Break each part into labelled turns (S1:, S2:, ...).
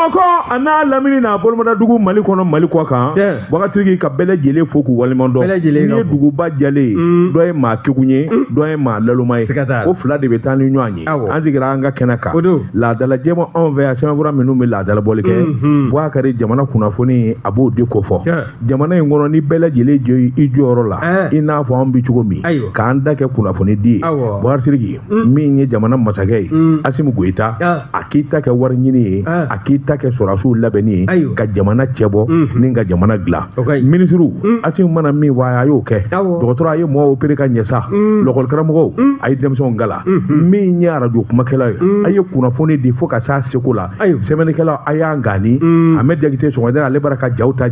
S1: Bamakɔ a n'a lamini n'a bolodadugu Mali kɔnɔ Mali kɔ kan Boubacar ka bɛɛ lajɛlen fo k'u waleɲuman dɔn ni ye duguba jɛlen dɔ ye maa kegun ye dɔ ye maa laloma ye o fila de bɛ taa ni ɲɔgɔn ye an sigira an ka kɛnɛ kan laadala jɛman anw fɛ yan sɛbɛnfura minnu bɛ laadala bɔli kɛ Boubacar jamana kunnafoni a b'o de kofɔ jamana in kɔnɔ ni bɛɛ lajɛlen jɔ i jɔyɔrɔ la i n'a fɔ an bɛ cogo min k'an da kɛ kunnafoni di ye Boubacar Sidiki min ye jamana masakɛ ye Assimi Goïta a k'i ta kɛ wari ɲini ye a k'i ta kɛ sɔrɔdasiw labɛnni ye ka jamana cɛbɔ ni ka jamana dilan minisiriw Assimi mana min fɔ a y'o kɛ dɔgɔtɔrɔ a ye mɔgɔw opéré ka ɲɛ sa lɔgɔlikaramɔgɔw a ye denmisɛnw gala min ye arajo kumakɛla ye a ye kunnafoni di fo ka s'a seko la sɛbɛnnikɛlaw a y'a ngani Ahmed Diakité Sɔgɔmada ale bara ka jaw ta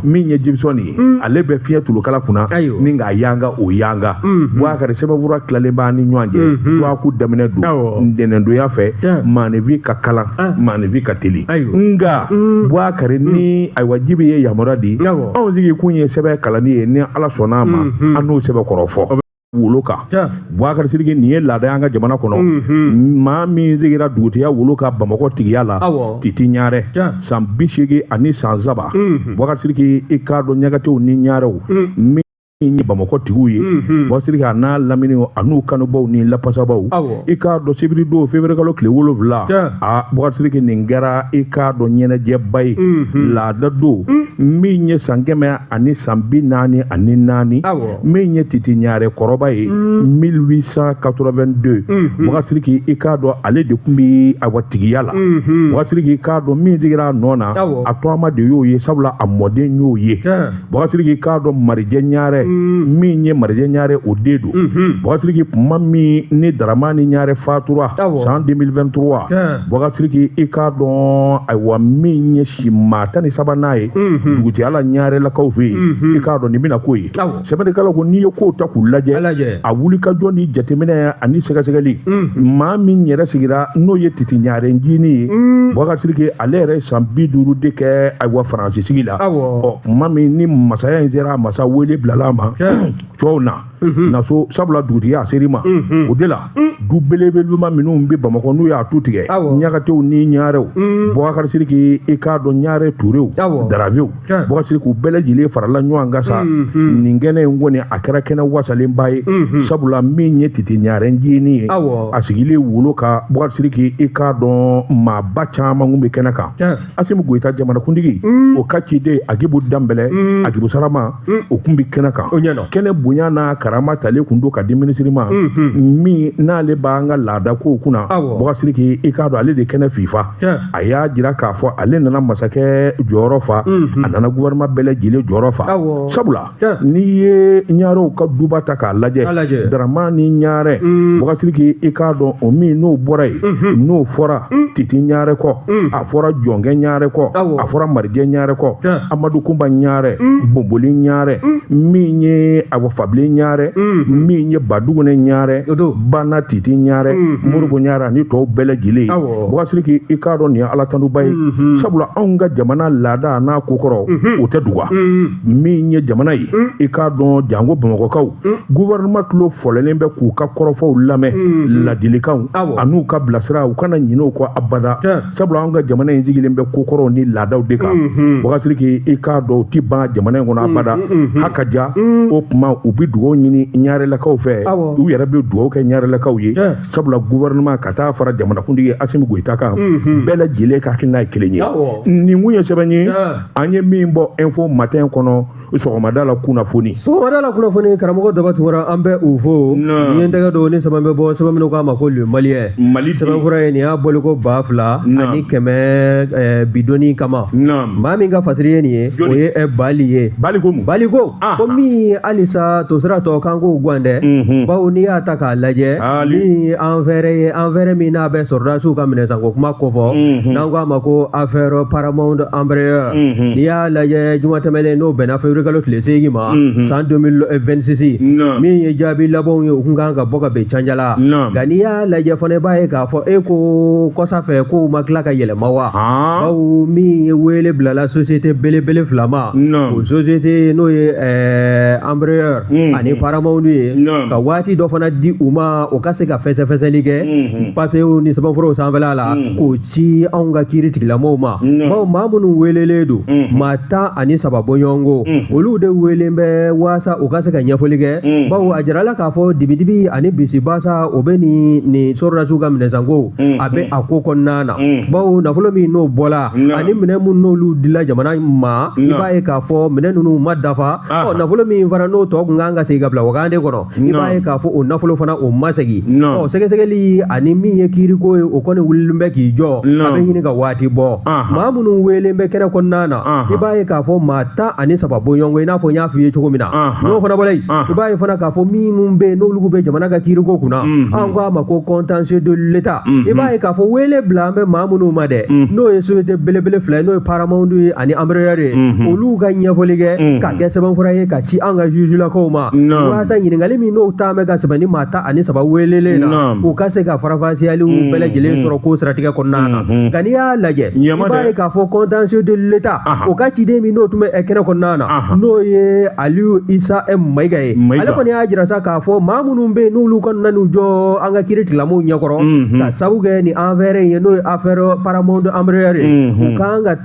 S1: min ye Jimson ye ale bɛ fiɲɛ tulukala kunna ni k'a yanga o yanga Boubacar sɛbɛnfura tilalen b'a ni ɲɔgɔn cɛ tuwaku daminɛ don ntɛnɛndonya fɛ maanifin ka kalan maanifin ka teli nga Boubacar ni ayiwa jibi ye yamaruya di anw sigi kun ye sɛbɛn kalanni ye ni Ala sɔnn'a ma an n'o sɛbɛn kɔrɔ fɔ wolo kan Boubacar Sidiki nin ye laada an ka jamana kɔnɔ maa min sigira dugutiya wolo ka Bamakɔ tigiya la Titi Ɲare san 80 ani san 3 Boubacar Sidiki i k'a dɔn ɲagatew ni ɲarew min ye Bamakɔ tigiw ye Boubacar Sidiki a n'a lamini a n'u kanubaw ni lapasabaw i k'a dɔn sibiri don février kalo tile 7 Boubacar Sidiki nin kɛra i k'a dɔn ɲɛnajɛba ye laada don min ye san 100 ani san 44 min ye Titi Ɲare kɔrɔba ye 1882 Boubacar Sidiki i k'a dɔn ale de tun bɛ a tigiya la Boubacar Sidiki i k'a dɔn min sigira a nɔ na a tɔgɔma de y'o ye sabula a mɔden y'o ye Boubacar Sidiki i k'a dɔn Marijɛ Ɲare min ye Marijɛ Ɲare o den don Boubacar Sidiki tuma min ni Daramani Ɲare fatura san 2023 Boubacar Sidiki i k'a dɔn ayiwa min ye si maa 13 n'a ye dugutiya la Ɲare lakaw fɛ yen i k'a dɔn nin bɛna k'o ye sɛbɛnnikɛlaw ko n'i ye kow ta k'u lajɛ a wulikajɔ ni jateminɛ ani sɛgɛsɛgɛli maa min yɛrɛ sigira n'o ye Titi Ɲare ncini ye Boubacar Sidiki ale yɛrɛ san 50 de kɛ ayiwa Faransi sigi la maa min ni masaya in sera masa wele bilala ma cɛw na so sabula dugutiya a ser'i ma o de la du belebelema minnu bɛ Bamakɔ n'u y'a tu tigɛ ɲagatew ni ɲarew Boubacar Sidiki i k'a dɔn Ɲare Turew Daraviw Boubacar Sidiki u bɛɛ lajɛlen farala ɲɔgɔn kan sa nin kɛnɛ in kɔni a kɛra kɛnɛ wasalenba ye sabula min ye Titi Ɲare ncini ye a sigilen wolo ka Boubacar Sidiki i k'a dɔn maaba caman kun bɛ kɛnɛ kan Assimi Goïta jamanakuntigi o ka ciden Agibu Danbɛlɛ Agibu Sarama o kun bɛ kɛnɛ kan kɛnɛ bonya n'a karama talen kun don ka di minisiri ma min n'ale b'an ka laada kow kunna Boubacar Sidiki i k'a dɔn ale de kɛnɛ fifa a y'a jira k'a fɔ ale nana masakɛ jɔyɔrɔ fa a nana gouvernement bɛɛ lajɛlen jɔyɔrɔ fa sabula n'i ye Ɲarew ka duba ta k'a lajɛ Daramani Ɲare Boubacar Sidiki i k'a dɔn o min n'o bɔra yen n'o fɔra Titi Ɲare kɔ a fɔra Jɔnkɛ Ɲare kɔ a fɔra Marijɛ Ɲare kɔ Amadu Kunba Ɲare Boboli Ɲare min ye awa Fabilen Ɲare min ye Badugunɛ Ɲare Bana Titi Ɲare Moribo Ɲare ani tɔw bɛɛ lajɛlen Boubacar Sidiki i k'a dɔn nin ye Ala tantuba ye sabula anw ka jamana laada n'a kokɔrɔ o tɛ duga min ye jamana ye i k'a dɔn jango Bamakɔkaw gouvernement tulo fɔlɛlen bɛ k'u ka kɔrɔfɔw lamɛn ladilikanw an'u ka bilasira u kana ɲinɛ o kɔ abada sabula anw ka jamana in sigilen bɛ kokɔrɔw ni laadaw de kan Boubacar Sidiki i k'a dɔn u ti ban jamana in kɔnɔ abada hakaja o tuma u bɛ dugawu ɲini Ɲarelakaw fɛ u yɛrɛ bɛ dugawu kɛ Ɲarelakaw ye sabula gouvernement ka taa fara jamanakuntigi Assimi Goïta kan bɛɛ lajɛlen ka hakilina ye kelen ye nin kun ye sɛbɛn ye an ye min bɔ info matin kɔnɔ sɔgɔmada la kunnafoni
S2: karamɔgɔ Dabatukura an bɛ u fo nin ye tɛgɛ don ni sɛbɛn bɛ bɔ sɛbɛn minnu k'a ma ko le Malien sɛbɛnfura ye nin y'a bɔli ko 2000 ani 100 bidonni kama maa min ka fasiri ye nin ye o ye Bali ye Baliko ko min halisa to sira tɔ kan k'o gan dɛ bawo n'i y'a ta k'a lajɛ min ye envers min n'a bɛ sɔrɔdasiw ka minɛsanko kuma kɔfɔ n'an k'a ma ko affaire Paramount Embraer n'i y'a lajɛ juma tɛmɛnen n'o bɛnna février kalo tile 8 ma san 2026 min ye jaabi labanw ye u kun kan ka bɔ ka bɛn canjala nka n'i y'a lajɛ fana i b'a ye k'a fɔ e ko kɔsa fɛ kow ma tila ka yɛlɛma wa bawo min ye wele bilala société belebele fila ma o société n'o ye Embraer ani paramaw ye ka waati dɔ fana di u ma o ka se ka fɛsɛfɛsɛli kɛ papiyew ni sɛbɛnfuraw sanfɛla la k'o ci anw ka kiiri tigilamɔgɔw ma bawo maa minnu welelen don maa 13 bɔɲɔgɔnko olu de welen bɛ waasa u ka se ka ɲɛfɔli kɛ bawo a jirala k'a fɔ dibidibi ani bisibasa o bɛ nin sɔrɔdasiw ka minɛsanko a bɛ a ko kɔnɔna na bawo nafolo min n'o bɔla ani minɛ minnu n'olu dila jamana ma i b'a ye k'a fɔ minɛ ninnu ma dafa nafolo min fana n'o tɔ kun kan ka segin ka bila wagande kɔnɔ i b'a ye k'a fɔ o nafolo fana o ma segin sɛgɛsɛgɛli ani min ye kiiriko ye o kɔni wulilen bɛ k'i jɔ a bɛ ɲini ka waati bɔ maa minnu welen bɛ kɛnɛ kɔnɔna na i b'a ye k'a fɔ maa 13 bɔɲɔgɔnko i n'a fɔ n y'a f'i ye cogo min na n'o fana bɔra yen i b'a ye fana k'a fɔ minnu bɛ yen n'olu bɛ jamana ka kiiriko kunna an k'a ma ko contentieux de l'État i b'a ye k'a fɔ wele bila an bɛ maa minnu ma dɛ n'o ye société belebele fila ye n'o ye Paramount ye ani Embraer ye olu ka ɲɛfɔli kɛ ka kɛ sɛbɛnfura ye ka ci an ka jugulakaw ma walasa ɲininkali min n'o taa bɛ ka sɛbɛn ni maa 13 welelen na u ka se ka farafasiyaliw bɛɛ lajɛlen sɔrɔ ko siratigɛ kɔnɔna na nka n'i y'a lajɛ i b'a ye k'a fɔ contentieux de l'État o ka ciden min n'o tun bɛ kɛnɛ kɔnɔna na n'o ye Aliyu Isa Mayiga ye ale kɔni y'a jira sa k'a fɔ maa minnu bɛ yen n'olu ka na n'u jɔ an ka kiiri tigilamɔgɔw ɲɛkɔrɔ ka sabu kɛ ni affaire ye n'o ye affaire Paramount Embraer ye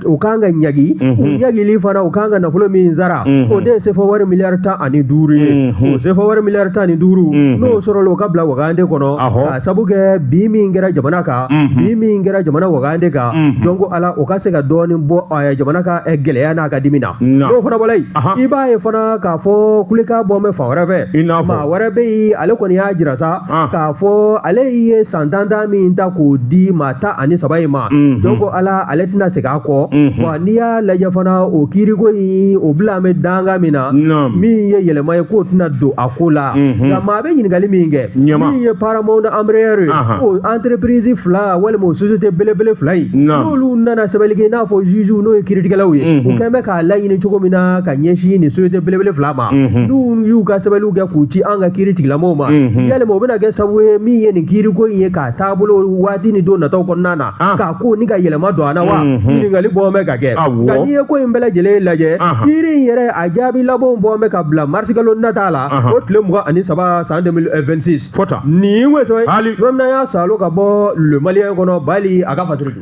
S2: u kan ka ɲagi u ɲagili fana u kan ka nafolo min sara o de ye sefa wari miliyari 15 ye o sefa wari miliyari 15 n'o sɔrɔla o ka bila wagande kɔnɔ ka sabu kɛ bi min kɛra jamana kan bi min kɛra jamana wagande kan donc ala o ka se ka dɔɔni bɔ jamana ka gɛlɛya n'a ka dimi na n'o fana bɔla yen i b'a ye fana k'a fɔ kulekan bɔ bɛ fan wɛrɛ fɛ maa wɛrɛ bɛ yen ale kɔni y'a jira sa k'a fɔ ale ye san 10 min ta k'o di maa 13 in ma donc ala ale tɛna segin a kɔ wa n'i y'a lajɛ fana o kiiriko in o bila an bɛ danga min na min ye yɛlɛma ye k'o tɛna don a ko la nka maa bɛ ɲininkali min kɛ min ye Paramount Embraer ye o entreprise fila walima o société belebele fila in n'olu nana sɛbɛnni kɛ i n'a fɔ juges n'o ye kiiritigɛlaw ye u kɛn bɛ k'a laɲini cogo min na ka ɲɛsin nin société belebele fila ma n'u y'u ka sɛbɛnniw kɛ k'u ci an ka kiiri tigilamɔgɔw ma yalima o bɛna kɛ sababu ye min ye nin kiiriko in ye k'a taabolo waati ni don nataw kɔnɔna na k'a ko ni ka yɛlɛma don an na wa ɲininkali bɔ bɛ ka kɛ nka n'i ye ko in bɛɛ lajɛlen lajɛ kiiri in yɛrɛ a jaabi labɔw bɔ bɛ ka bila mars kalo nata la o tile 23 san 2026 fɔta nin ye sɛbɛn min na y'a salo ka bɔ le malien kɔnɔ bali a ka fasiriki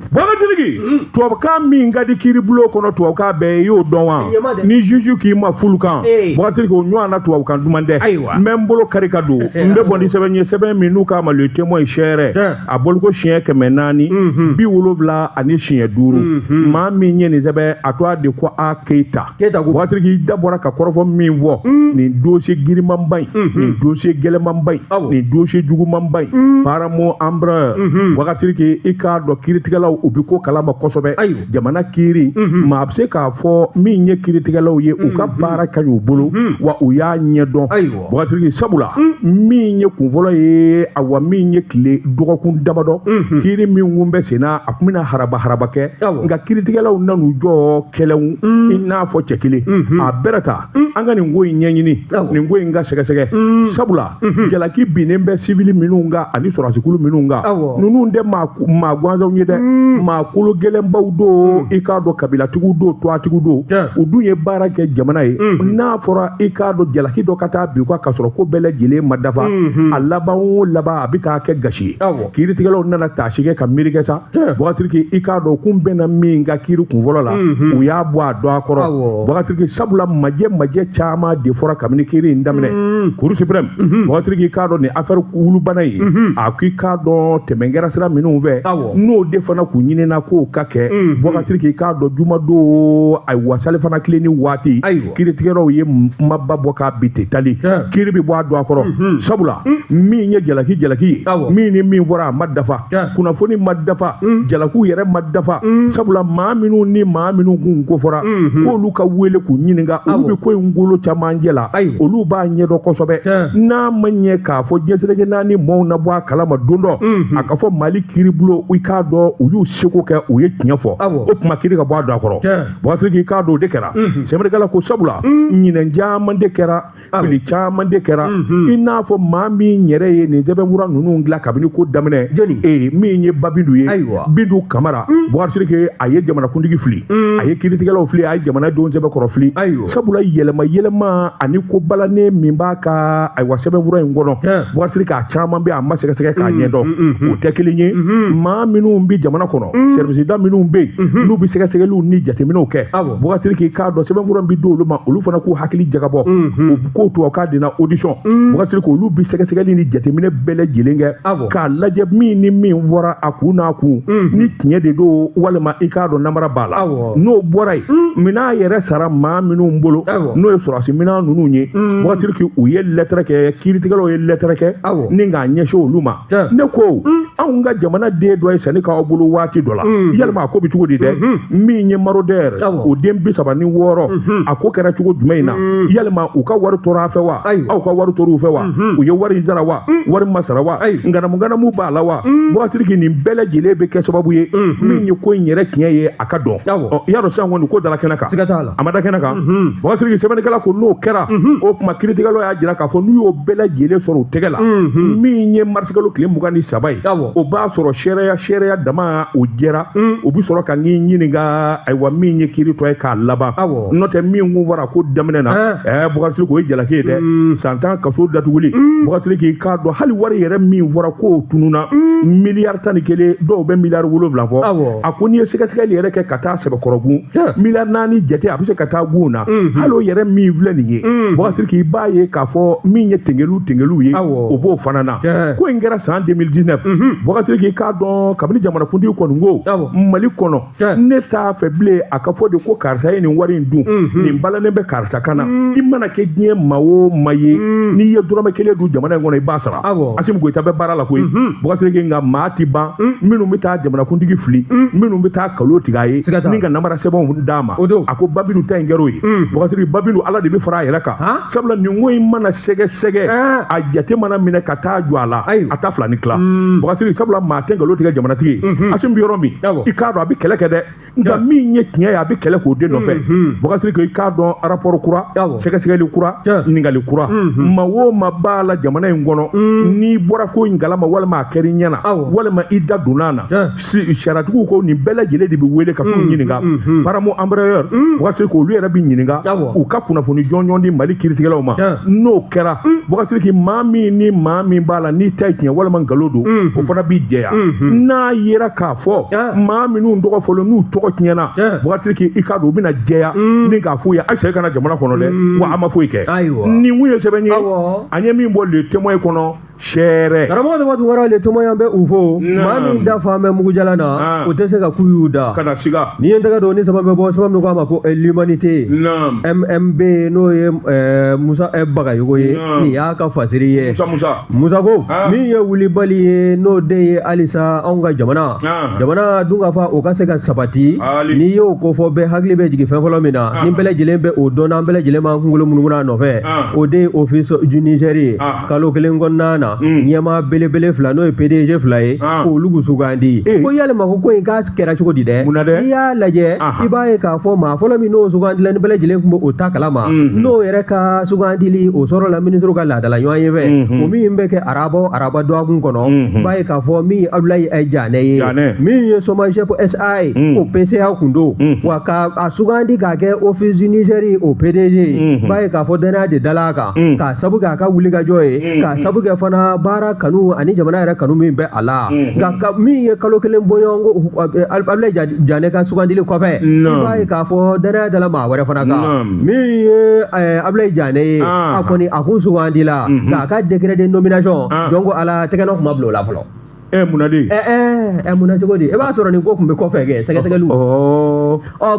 S1: tubabukan min ka di kiiribulon kɔnɔ tubabukan bɛɛ y'o dɔn wa ni juge k'i ma fulu kan Bɔgasiriki o ɲɔgɔn na tubabukan duman dɛ n bɛ n bolo kari ka don n bɛ bɔ ni sɛbɛn ye sɛbɛn min n'u k'a ma le témoin sɛrɛ a bɔliko siɲɛ 400 70 ani siɲɛ 5 maa min ye nin sɛbɛn a to a de ko a Keyita Bɔgasiriki i da bɔra ka kɔrɔfɔ min fɔ nin dossier girimanba in nin dossier gɛlɛmanba in nin dossier jugumanba in Paramount Embraer Bɔgasiriki i k'a dɔn kiiritigɛlaw u bi ko kalama kosɛbɛ jamana kiiri maa bɛ se k'a fɔ min ye kiiritigɛlaw ye u ka baara ka ɲi u bolo wa u y'a ɲɛdɔn Bɔgasiriki sabula min ye kunfɔlɔ ye awa min ye tile dɔgɔkun damadɔ kiiri min kun bɛ senna a kun bɛna haraba kɛ nka kiiritigɛlaw nan'u jɔ kɛlɛw i n'a fɔ cɛ kelen a bɛrɛ ta an ka nin ko in ɲɛɲini nin ko in ka sɛgɛsɛgɛ sabula jalaki binnen bɛ civil minnu kan ani sɔrɔdasikulu minnu kan ninnu tɛ maa gansanw ye dɛ maa kolo gɛlɛnbaw don i k'a dɔn kabilatigiw don toatigiw don u dun ye baara kɛ jamana ye n'a fɔra i k'a dɔn jalaki dɔ ka taa bi ka sɔrɔ ko bɛɛ lajɛlen ma dafa a laban o laban a bɛ taa kɛ gasi ye kiiritigɛlaw nana taasi kɛ ka miiri kɛ sa Bɔgasiriki i k'a dɔn kun bɛnna min ka kiiri kunfɔlɔ la u y'a bɔ a dɔn a kɔrɔ Bɔgasiriki sabula majɛ caman de fɔra kabini kiiri in daminɛ Cour suprême Bɔgasiriki i k'a dɔn nin affaire wulubana ye a ko i k'a dɔn tɛmɛ kɛra sira minnu fɛ n'o de fana k'u ɲinina k'o ka kɛ Bɔgasiriki i k'a dɔn juma don ayiwa sali fana tilen ni waati kiiritigɛlaw ye kumaba bɔ k'a bi ten tali kiiri bɛ bɔ a dɔn a kɔrɔ sabula min ye jalaki ye min ni min fɔra a ma dafa kunnafoni ma dafa jalakiw yɛrɛ ma dafa sabula maa minnu ni maa minnu kun ko fɔra k'olu ka wele k'u ɲininka olu bɛ ko in golo camancɛ la olu b'a ɲɛdɔn kosɛbɛ n'a ma ɲɛ k'a fɔ diɲɛsɛrɛgɛ naani maaw na bɔ a kalama don dɔ a ka fɔ Mali kiiribulon i k'a dɔn u y'u seko kɛ u ye tiɲɛ fɔ o tuma kiiri ka bɔ a dɔn a kɔrɔ Bɔgasiriki i k'a dɔn o de kɛra sɛbɛnnikɛla ko sabula ɲinɛ caman de kɛra fili caman de kɛra i n'a fɔ maa min yɛrɛ ye nin sɛbɛnfura ninnu dilan kabini ko daminɛ min ye Babindu ye Bindu Kamara Bɔgasiriki a ye jamanakuntigi fili a ye kiiritigɛlaw fili a ye jamanadenw sɛbɛnkɔrɔ fili sabula yɛlɛma ani ko balannen ye min b'a ka ayiwa sɛbɛnfura in kɔnɔ Boubacar k'a caman bɛ a ma sɛgɛsɛgɛ k'a ɲɛdɔn o tɛ kelen ye maa minnu bɛ jamana kɔnɔ service da minnu bɛ yen n'u bɛ sɛgɛsɛgɛliw ni jateminɛw kɛ Boubacar k'a dɔn sɛbɛnfura bɛ di olu ma olu fana k'u hakili jagabɔ u ko tubabukan de na audition Boubacar olu bɛ sɛgɛsɛgɛli ni jateminɛ bɛɛ lajɛlen kɛ k'a lajɛ min ni min fɔra a kun n'a kun ni tiɲɛ de don walima i k'a dɔn namara b'a la n'o bɔra yen min'a yɛrɛ sara maa minnu bolo n'o ye sɔrɔsi minɛn ninnu ye Boubacar u ye lettre kɛ kiiritigɛlaw ye lettre kɛ ni k'a ɲɛsin olu ma ne ko anw ka jamana den dɔ ye sanni k'aw bolo waati dɔ la yalima a ko bɛ cogo di dɛ min ye Marodɛr o den 36 a ko kɛra cogo jumɛn in na yalima u ka wari tora a fɛ wa aw ka wari tora u fɛ wa u ye wari in sara wa wari ma sara wa nganamu b'a la wa Boubacar nin bɛɛ lajɛlen bɛ kɛ sababu ye min ye ko in yɛrɛ tiɲɛ ye a ka dɔn i y'a dɔn sisan kɔni ko dala kɛnɛ kan a ma da kɛnɛ kan Boubacar sɛbɛnnikɛla ko n'o kɛra o tuma kiiritigɛlaw y'a jira k'a fɔ n'u y'o bɛɛ lajɛlen sɔrɔ u tɛgɛ la min ye marisikalo tile 23 ye o b'a sɔrɔ sariya dama o jɛra u bi sɔrɔ ka n'i ɲininka ayiwa min ye kiiri tɔ ye k'a laban n'o tɛ min kun fɔra ko daminɛ na Boubacar o ye jalaki ye dɛ san 10 kaso datuguli Boubacar k'a dɔn hali wari yɛrɛ min fɔra k'o tununa miliyari 11 dɔw bɛ miliyari 7 fɔ a ko n'i ye sɛgɛsɛgɛli yɛrɛ kɛ ka taa sɛbɛkɔrɔgun miliyari 4 jate a bɛ se ka taa gun na hali o yɛrɛ min filɛ nin ye Boubacar i b'a ye k'a fɔ min ye tɛngɛliw ye o b'o fana na ko in kɛra san 2019 Boubacar k'a dɔn kabini jamanakuntigi kɔni ko Mali kɔnɔ ne t'a fɛ bilen a ka fɔ de ko karisa ye nin wari in dun nin balanen bɛ karisa kan na i mana kɛ diɲɛ maa o maa ye n'i ye dɔrɔmɛ 1 dun jamana in kɔnɔ i b'a sara Assimi Goïta bɛ baara la koyi Boubacar nka maa ti ban minnu bɛ taa jamanakuntigi fili minnu bɛ taa kalo tigɛ a ye ni ka namara sɛbɛnw d'a ma a ko Babilu ta in kɛra o ye Boubacar Babilu Ala de bɛ fara a yɛrɛ kan sabula nin ko in mana sɛgɛsɛgɛ a jate mana minɛ ka taa jɔ a la a ta fila ni tila Boubacar sabula maa tɛ nkalon tigɛ jamanatigi ye Assimi bɛ yɔrɔ min i k'a dɔn a bɛ kɛlɛ kɛ dɛ nka min ye tiɲɛ ye a bɛ kɛlɛ k'o den nɔfɛ Boubacar i k'a dɔn rapport kura sɛgɛsɛgɛli kura ɲininkali kura maa o maa b'a la jamana in kɔnɔ n'i bɔra ko in kalama walima a kɛra i ɲɛna walima i da donna na sariyatigiw ko nin bɛɛ lajɛlen de bɛ wele ka t'u ɲininka paramo empereur Boubacar k'olu yɛrɛ bɛ ɲininka u ka kunnafoni jɔnjɔn di Mali kiiritigɛlaw ma n'o kɛra Boubacar maa min b'a la n'i ta ye tiɲɛ walima nkalon don o fana b'i jɛya n'a yera k'a fɔ maa minnu tɔgɔ fɔlɔ n'u tɔgɔ tiɲɛna Boubacar i ka don u bɛna jɛya ni k'a f'u ye ayisa kana jamana kɔnɔ dɛ wa a ma foyi kɛ nin kun ye sɛbɛn ye an ye min bɔ le témoin kɔnɔ sɛɛrɛ
S2: karamɔgɔ dama tun wɔɔrɔ le témoin bɛ u fo maa min da fan bɛ mugujalan na o tɛ se ka ku y'u da
S1: kana siga
S2: n'i ye n tɛgɛ don ni saba bɛ bɔ saba min ko a ma ko l'humanité MMB n'o ye Musa Bagayogo ye nin y'a ka fasiri ye Musa ko min ye wulibali ye n'o de ye halisa anw ka jamana dun ka fa o ka se ka sabati n'i y'o ko fɔ bɛɛ hakili bɛ jigin fɛn fɔlɔ min na ni bɛɛ lajɛlen bɛ o dɔn an bɛɛ lajɛlen b'an kunkolo munumunu a nɔfɛ o de ye office du Niger ye kalo kelen kɔnɔna na ɲɛmaa belebele fila n'o ye PDG fila ye k'olu sugandi ko yalima ko in k'a kɛra cogo di dɛ n'i y'a lajɛ i b'a ye k'a fɔ maa fɔlɔ min n'o sugandila ni bɛɛ lajɛlen tun bɛ o ta kalama n'o yɛrɛ ka sugandili o sɔrɔla ministre ka laadala ɲɔgɔn ye fɛ o min bɛ kɛ araba dɔgɔkun kɔnɔ i b'a ye k'a fɔ min ye Abdoulaye Janɛ ye min ye chômage chef SA ye o PCA kun don wa ka a sugandi k'a kɛ office du Niger o PDG i b'a ye k'a fɔ danaya de dal'a kan k'a sabu k'a ka wulikajɔ ye k'a sabu kɛ fana baara kanu ani jamana yɛrɛ kanu min bɛ a la nka min ye kalo kelen bɔɲɔgɔnko Abdoulaye Janɛ ka sugandili kɔfɛ i b'a ye k'a fɔ danaya dala maa wɛrɛ fana kan min ye Abdoulaye Janɛ ye a kɔni a kun sugandila nka a ka décret de nomination jɔn ko ala tɛgɛnɔ kuma bila o la fɔlɔ
S1: munna de
S2: munna cogo di i b'a sɔrɔ nin ko tun bɛ kɔfɛ kɛ sɛgɛsɛgɛliw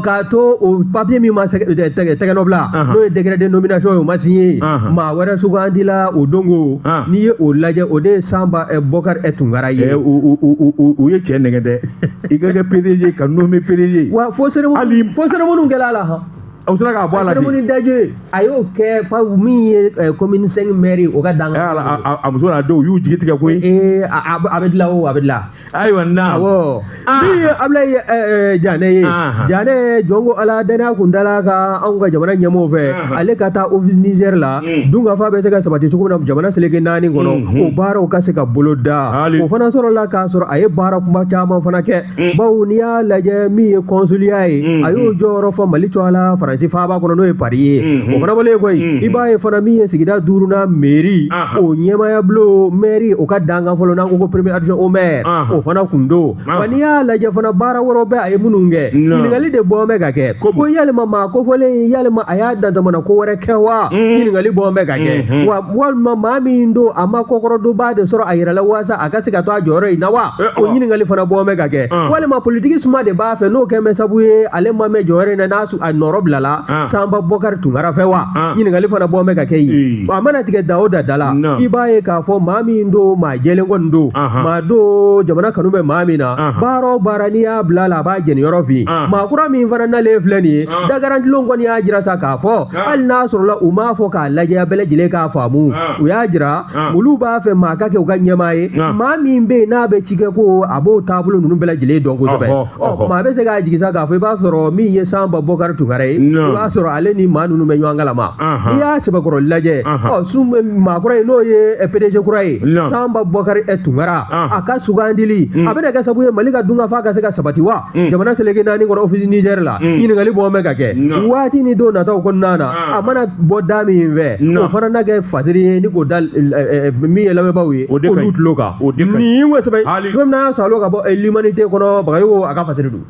S2: k'a to o papier min ma tɛgɛnɔ bila n'o ye décret de nomination ye o ma signé maa wɛrɛ sugandila o dongo n'i ye o lajɛ o de ye Sanba Bokar Tunkara ye
S1: u ye cɛ nɛgɛ dɛ i ka kɛ PDG ka nommé PDG
S2: wa fo cérémonie kɛla a la
S1: aw sera k'a bɔ a la de
S2: cérémonie daje a y'o kɛ min ye commune 5 maire o ka dan
S1: a muso n'a denw y'u jigi tigɛ koyi
S2: a bɛ dilan o a bɛ dilan
S1: ayiwa na
S2: awɔ min ye Abdoulaye Janɛ ye Janɛ jɔn ko ala danaya kun dala ka anw ka jamana ɲɛmɔgɔw fɛ ale ka taa office Niger la dun ka fa bɛ se ka sabati cogo min na jamana seleke 4 kɔnɔ o baaraw ka se ka bolo da o fana sɔrɔla k'a sɔrɔ a ye baara kuma caman fana kɛ bawo n'i y'a lajɛ min ye consuliat ye a y'o jɔyɔrɔ fɔ Mali cɔ la si faaba kɔnɔ n'o ye pari ye o fana bɔlen koyi i b'a ye fana min ye sigida 5nan mairie o ɲɛmaya bulon mairie o ka dankan fɔlɔ n'an ko ko premier adjoint au maire o fana kun don wa n'i y'a lajɛ fana baara wɛrɛw bɛ a ye minnu kɛ ɲininkali de bɔn bɛ ka kɛ ko yalima maa kofɔlen yalima a y'a dantamana ko wɛrɛ kɛ wa ɲininkali bɔn bɛ ka kɛ wa walima maa min don a ma kɔkɔrɔdonbaa de sɔrɔ a yɛrɛ la waasa a ka se ka to a jɔyɔrɔ in na wa o ɲininkali fana bɔn bɛ ka kɛ walima politiki suma de b'a fɛ n'o kɛn bɛ sabu ye ale ma mɛn jɔyɔrɔ in na n'a a nɔrɔ bilala Sanba Bokari Tunkara fɛ wa ɲininkali fana bɔn bɛ ka kɛ yen a mana tigɛ da o da la i b'a ye k'a fɔ maa min don maa jɛlen kɔni don maa don jamana kanu bɛ maa min na baara o baara n'i y'a bila la a b'a jɛni yɔrɔ fin maa kura min fana nalen filɛ nin ye da garantilenw kɔni y'a jira sa k'a fɔ hali n'a sɔrɔla u m'a fɔ k'a lajɛ bɛɛ lajɛlen k'a faamu u y'a jira olu b'a fɛ maa ka kɛ u ka ɲɛmaa ye maa min bɛ yen n'a bɛ ci kɛ ko a b'o taabolo ninnu bɛɛ lajɛlen dɔn kosɛbɛ maa bɛ se k'a jigi sa k'a fɔ i b'a sɔrɔ min ye Sanba Bokari Tunkara ye i b'a sɔrɔ ale ni maa ninnu bɛ ɲɔgɔn kalama n'i y'a sɛbɛkɔrɔ lajɛ maa kura ye n'o ye PDG kura ye Sanba Bokari Tunkara a ka sugandili a bɛna kɛ sabu ye Mali ka dunkafa ka se ka sabati wa jamana seleke 4 kɔnɔ office Niger la ɲininkali bɔn bɛ ka kɛ waati ni don nataw kɔnɔna na a mana bɔ da min fɛ o fana na kɛ fasiri ye ni k'o da min ye lamɛnbaaw ye olu tulo kan nin kosɛbɛ don min na y'a salo ka bɔ l'humanité kɔnɔ Bagayogo a ka fasiri don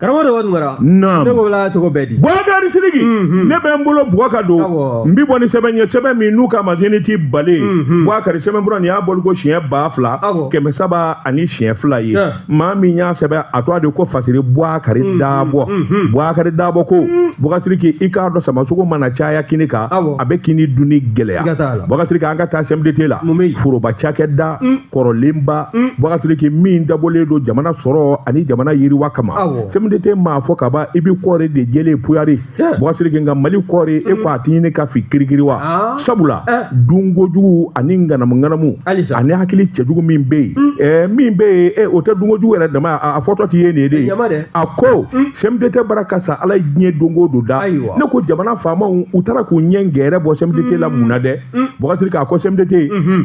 S2: karamɔgɔ de Tunkara ne ko la cogo bɛɛ di
S1: Boubacar Sidiki ne bɛ n bolo Boubacar don n bi bɔ ni sɛbɛn ye sɛbɛn min n'u ka machine ti bale Boubacar sɛbɛn bura nin y'a bɔli ko siɲɛ 2000 kɛmɛ 7 ani siɲɛ 2 ye maa min y'a sɛbɛn a tɔgɔ de ko fasiri Boubacar Dabɔ Boubacar Dabɔ ko Boubacar Sidiki i k'a dɔn samasogo mana caya kini kan a bɛ kini dunni gɛlɛya Boubacar Sidiki an ka taa CMDT la foroba cakɛda kɔrɔlenba Boubacar Sidiki min dabɔlen don jamana sɔrɔ ani jamana yiriwa kama CMDT maa fɔ ka ban i bi kɔɔri de jɛlen puyari Boubacar Sidiki nka Mali kɔɔri e ko a tɛ ɲini ka fi kirikiri wa sabula dunkojugu ani ŋanamu ani hakili cɛjugu min bɛ yen min bɛ yen o tɛ dunkojugu yɛrɛ dama a fɔtɔ tɛ ye nin ye de a ko CMDT bara ka sa Ala ye diɲɛ don o don da ne ko jamana faamaw u taara k'u ɲɛ gɛrɛ bɔ CMDT la mun na dɛ Boubacar Sidiki a ko CMDT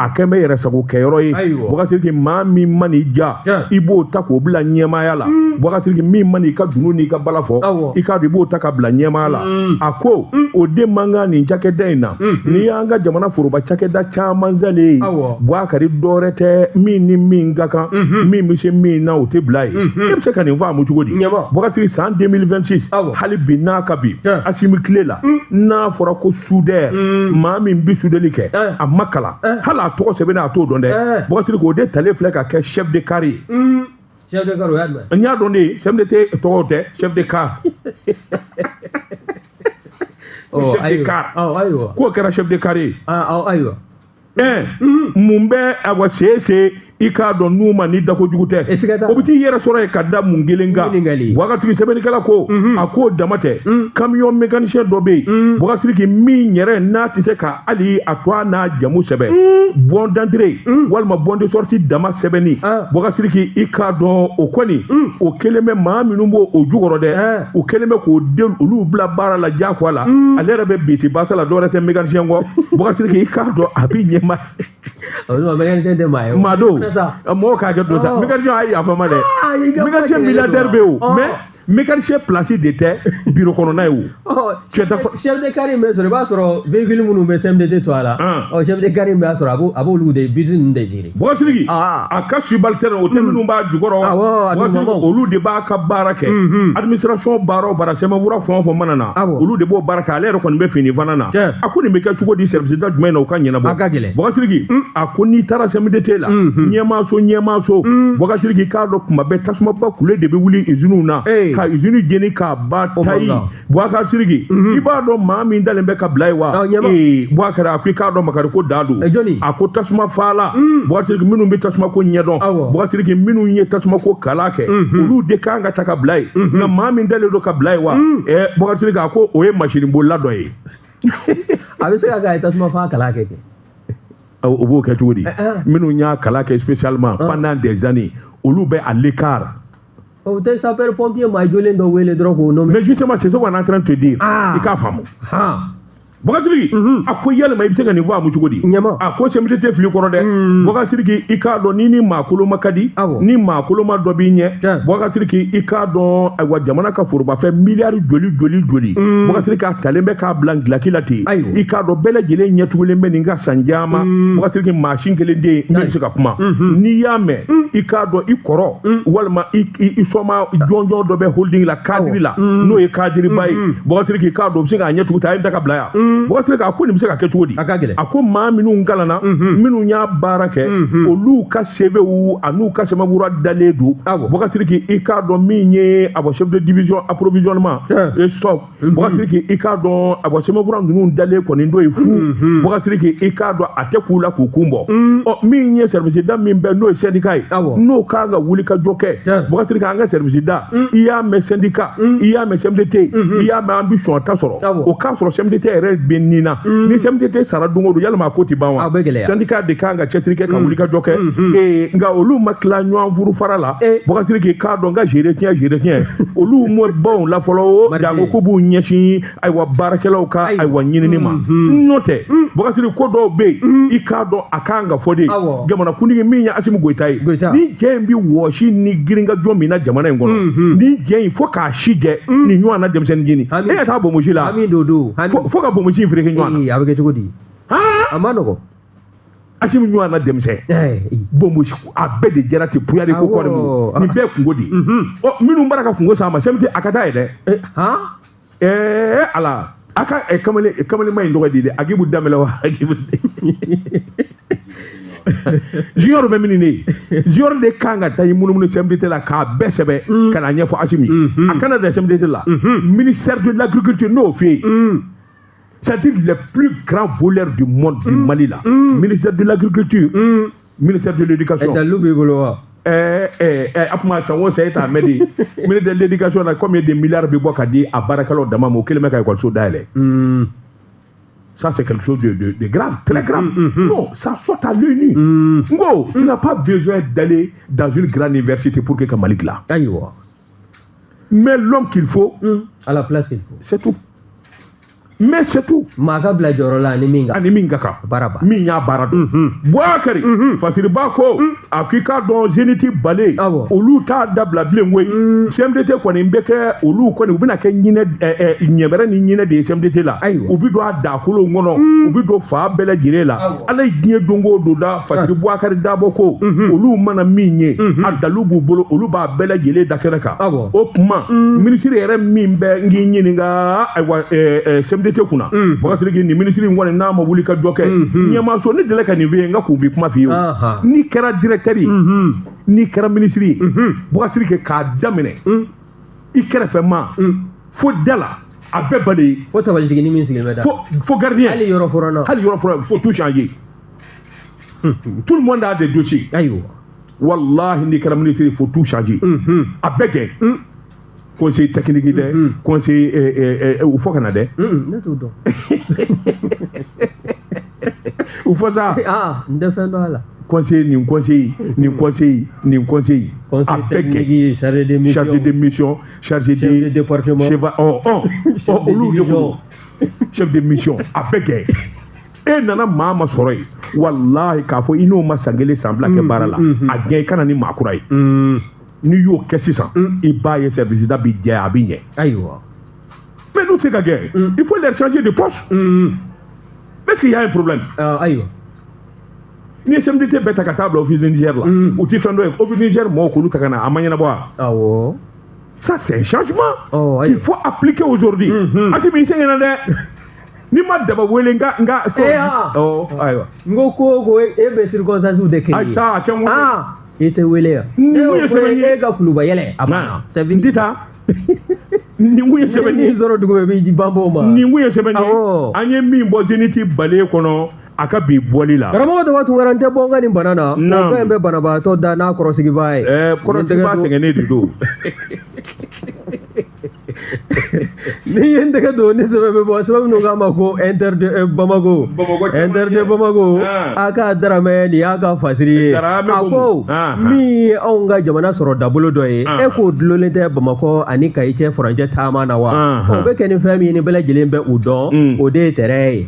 S1: a kɛn bɛ yɛrɛ sago kɛyɔrɔ ye Boubacar Sidiki maa min man'i ja i b'o ta k'o bila ɲɛmaaya la Boubacar Sidiki min man'i ka dunu n'i ka bala fɔ i k'a dɔn i b'o ta ka bila ɲɛmaaya la a ko o den man kan nin cakɛda in na n'i y'an ka jamana foroba cakɛda caman zalen ye Boubacar dɔwɛrɛ tɛ min ni min ka kan min bɛ se min na o tɛ bila ye e bɛ se ka nin faamu cogo di Boubacar Sidiki san 2026 hali bi n'a ka bi Asimi tile la n'a fɔra ko soudeur maa min bi soudeli kɛ a ma kalan hali a tɔgɔ sɛbɛnnen a t'o dɔn dɛ Boubacar Sidiki o de talen filɛ ka kɛ chef de carré ye
S2: chef de carré o y'a jumɛn
S1: n y'a dɔn de CMDT tɔgɔ tɛ chef de car chef de car k'o kɛra chef de carré
S2: ayiwa
S1: mun bɛ awa seese i k'a dɔn n'u ma ni dakojugu tɛ o bɛ t'i yɛrɛ sɔrɔ yen ka da mun kelen kan Boubacar Sidiki sɛbɛnnikɛla ko a k'o dama tɛ camion mécanicien dɔ bɛ yen Boubacar Sidiki min yɛrɛ n'a tɛ se ka hali a to a n'a jamu sɛbɛn bon d'entrée walima bon de sortie dama sɛbɛnni Boubacar Sidiki i k'a dɔn o kɔni o kelen bɛ maa minnu b'o o jukɔrɔ dɛ o kelen bɛ k'o den olu bila baara la diyagoya la ale yɛrɛ bɛ bisi basa la dɔwɛrɛ tɛ mécanicien kɔ Boubacar Sidiki i k'a dɔn a bɛ ɲɛma
S2: mécanicien tɛ maa ye
S1: maa don mɔgɔ k'a kɛ don sa mécanicien a ye yafa ma dɛ mécanicien milliardaire bɛ yen o mais mécanicien place de tɛ bureau kɔnɔna ye o
S2: chef de carré bɛ sɔrɔ i b'a sɔrɔ véhicule minnu bɛ CMDT to a la chef de carré b'a sɔrɔ a b'olu de bus ninnu de gérer
S1: Boubacar Sidiki a ka subalterne o tɛ minnu b'a jukɔrɔ Boubacar Sidiki olu de b'a ka baara kɛ administration baara o baara sɛbɛnfura fɛn o fɛn mana na olu de b'o baara kɛ ale yɛrɛ kɔni bɛ fini fana na a ko nin bɛ kɛ cogo di service da jumɛn na o ka ɲɛnabɔ
S2: a ka gɛlɛn
S1: Boubacar Sidiki a ko n'i taara CMDT la ɲɛmaaso Boubacar Sidiki k'a dɔn kuma bɛɛ tasumaba kule de bɛ wuli usines na ka usine jeni k'a ba tayi Boubacar Sidiki i b'a dɔn maa min dalen bɛ ka bila ye wa Boubacar a ko i k'a dɔn Makari ko da don a ko tasuma faala Boubacar Sidiki minnu bɛ tasuma ko ɲɛdɔn Boubacar Sidiki minnu ye tasuma ko kala kɛ olu de kan ka ta ka bila ye nka maa min dalen don ka bila ye wa Boubacar Sidiki a ko o ye machine bolila dɔ ye
S2: a bɛ se ka kɛ a ye tasuma fa kala kɛ
S1: o b'o kɛ cogo di minnu y'a kala kɛ spécialement pendant des années olu bɛ à l'écart
S2: o tɛ sapeur pompier maa jɔlen dɔ wele dɔrɔn k'o nommer
S1: mais justement c'est ce qu'on est en train de te dire i k'a faamu Bakasiriki a ko yalima i bɛ se ka nin fɔ a mu cogo di a ko CMDT fili kɔrɔ dɛ Bakasiriki i k'a dɔn ni maakoloma ka di ni maakoloma dɔ b'i ɲɛ Bakasiriki i k'a dɔn ayiwa jamana ka forobafɛn miliyari joli Bakasiriki a talen bɛ k'a bila gilaki la ten i k'a dɔn bɛɛ lajɛlen ɲɛtugulen bɛ nin ka san caman Bakasiriki mansin kelen den min bɛ se ka kuma n'i y'a mɛn i k'a dɔn i kɔrɔ walima i sɔma jɔnjɔn dɔ bɛ holding la kadiri la n'o ye kadiriba ye Bakasiriki k'a dɔn u bɛ se k'a ɲɛtugu ta a ye ta ka bila yan Bakasiriki a ko nin bɛ se ka kɛ cogo di a ko maa minnu kalanna minnu y'a baara kɛ olu ka CVw a n'u ka sɛbɛnfura dalen don Bakasiriki i k'a dɔn min ye a chef de division approvisionnement et stock Bakasiriki i k'a dɔn a sɛbɛnfura ninnu dalen kɔni dɔ ye fu Bakasiriki i k'a dɔn a tɛ k'u la k'u kun bɔ min ye service da min bɛ n'o ye syndicat ye n'o kan ka wuli ka jɔ kɛ Bakasiriki an ka service da i y'a mɛn syndicat i y'a mɛn CMDT i y'a mɛn ambition ta sɔrɔ o k'a sɔrɔ CMDT yɛrɛ bɛ nin na ni CMDT sara don o don yalima a ko tɛ ban wa syndicat de kan ka cɛsiri kɛ ka wuli ka jɔ kɛ nka olu ma tila ɲɔgɔn furu fara la Bakasiriki k'a dɔn ka gérer tiɲɛ olu mɔbaw la fɔlɔ jango k'u b'u ɲɛsin ayiwa baarakɛlaw ka ayiwa ɲinini ma n'o tɛ Bakasiriki ko dɔw bɛ yen i k'a dɔn a kan ka fɔ de jamanakuntigi min ye Asimu Goyita ye ni jɛ in bɛ wɔsi ni girinkajɔ min na jamana in kɔnɔ ni jɛ in fo k'a si jɛ nin ɲɔgɔn na denmisɛnnin jeni e ka taa bonmosi la fo ka bonmosi in fereke ɲɔgɔn na
S2: a bɛ kɛ cogo di a ma nɔgɔ
S1: Asimu ɲɔgɔn na denmisɛn bonmosi a bɛɛ de jɛra ten puyari ko kɔri mu nin bɛɛ kungo di minnu bara ka kungo s'a ma CMDT a ka taa ye dɛ ala a ka kamalema in tɔgɔ di dɛ Agibu Danbɛlɛ wa Junior bɛ min ne Junior de kan ka taa i munumunu CMDT la k'a bɛɛ sɛbɛn ka na ɲɛfɔ Asimu ye a kana da CMDT la ministère de l'agriculture n'o fɛ yen c'est-à-dire les plus grands voleurs du monde du Mali là ministère de l'agriculture ministère de l'éducation
S2: dalu b'i bolo wa
S1: a kuma san o san e t'a mɛn de ministère de l'éducation na combien de milliards bɛ bɔ ka di a baarakɛlaw dama ma o kelen bɛ ka école dayɛlɛ ça c'est quelque chose de grave, très grave. Non, ça saute à l'œil nu. Ngo, tu n'as pas besoin d'aller dans une grande université pour que Kamalik là. Mais l'homme qu'il faut,
S2: à la place qu'il faut,
S1: c'est tout. Mais c'est tout.
S2: Makabla jorola
S1: animinga ka
S2: baraba
S1: minya barado boakari fasiri bako akika don zeniti balé olu ta dabla blenwe CMDT ko ni mbeke olu ko ni ubina ke nyine nyebere ni nyine de CMDT la ubi do adakolo ngono ubi do fa bele jire la ala ginye dongo do da fasiri boakari dabo ko olu mana minye adalu bu bolo olu ba bele jile dakenaka o kuma ministre yere mimbe ngi nyininga aywa CMDT kuna Bakasiriki ni ministre ngone na ma wuli ka joke nyama so ni dele ka ni ve nga ku bi kuma fi ni kera directeur ni kera ministre Bakasiriki ka damene i kera fe ma fo dala a be bale
S2: fo tabal jigi ni ministre meta
S1: fo gardien
S2: hali yoro forona
S1: faut tout changer tout le monde a des dossiers
S2: ayo
S1: wallahi ni kera ministre faut tout changer a bege conseil technique de conseil ou faut canada ou faut ça
S2: ndefendo ala
S1: conseil
S2: technique chargé de mission
S1: chargé de
S2: département
S1: chef de mission avec e nana mama soroy wallahi ka fo ino masangele sambla ke barala a gay kana ni makura yi ni yo kɛ sisan i b'a ye service da bi jɛ a bi ɲɛ
S2: ayiwa
S1: mais n'u tɛ ka kɛ il faut les changer de poste est-ce qu'il y a un problème
S2: ayiwa
S1: ni ye CMDT bɛɛ ta ka taa bila office du Niger la u ti fɛn dɔ ye office du Niger mɔgɔw k'olu ta ka na a ma ɲɛnabɔ wa
S2: awɔ
S1: ça c'est un changement il faut appliquer aujourd'hui Asimu i sɛgɛnna dɛ ni ma daba wele nga ayiwa
S2: n ko e bɛ circonstance de kɛ
S1: ayi sa a kɛ n ko
S2: i tɛ wele yan e ka kuluba yɛlɛ a banna
S1: Ndita ni mun ye sɛbɛnni
S2: ni sɔrɔ dugu bɛ b'i ji banbɔ ma
S1: ni mun ye sɛbɛnni ye an ye min bɔ zeniti bale kɔnɔ a ka bi bɔli la
S2: karamɔgɔ dɔ tun kɛra n tɛ bɔ n ka nin bana na o fɛn bɛ banabaatɔ da n'a kɔrɔsigibaa ye
S1: kɔrɔsigibaa sɛgɛnnen de don
S2: ni yen daga do ni sababu bo sababu no gama ko enter de Bamako aka darame ni aka fasiri ako mi onga jamana soro dabulo do e ko dulole de Bamako ani kai che franje tama na wa o be ken fami ni bela jilembe udon o de tere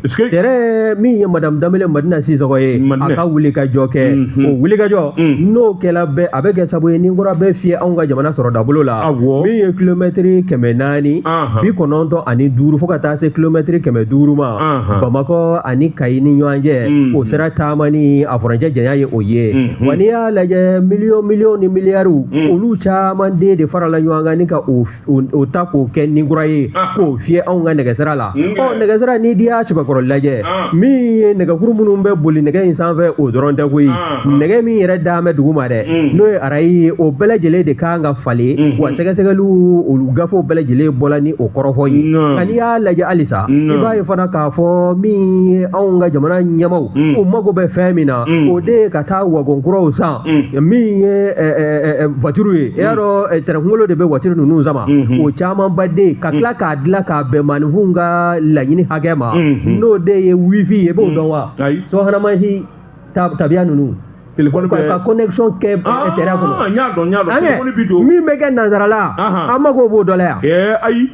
S2: mi madam damele madina si so e aka wuli ka joke o wuli ka jo no kela be abege sabu ni ngora be fie onga jamana soro dabulo la mi kilometri kemenani bi kononto ani duru foka ta se kilometri keme duru ma Bamako ani kai ni nyanje o sera tamani afranje janya ye oye wani ya laje million ni miliaru olu chaman de farala nyanga ni ka o ta ko ken ni nguraye ko fie onga nega sera la o nega sera ni dia shiba koro laje mi nega kurumunu be boli nega insanve o doronte ko yi nega mi yere dame duguma de no arai o bele jele de kanga fale wa sega sega lu o gafo bele jele bola ni o korofo yi kani ya laje alisa iba fana ka fo mi onga jamana nyamau o mago be femina o de kata wa gonkuro sa mi voiture ye yaro terengolo de be voiture nunu zama o chama badde kakla ka adla ka be manhunga la yini hagema no de ye wifi ye bo donwa so hana mahi tabia nunu téléphone ka connexion ke téléphone téléphone bido mi mega nazarala amago bo dola
S1: ayi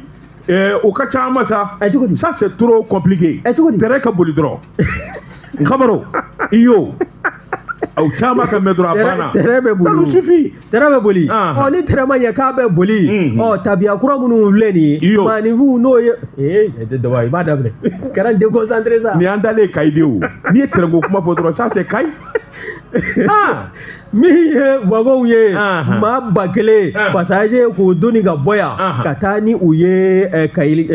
S1: au cas ça c'est trop compliqué tere ka boli dro khamaro iyo au chama ka medro apana ça nous suffit
S2: terebe boli o ni terema ye ka be boli o tabia kura munu leni mani vu no ye de dawai ba dable karan de concentrer ça
S1: ni andale kaideu ni terengo kuma fodro ça c'est kai
S2: mi ye wagon ye ma bakele passage ko doni ga boya katani uye kai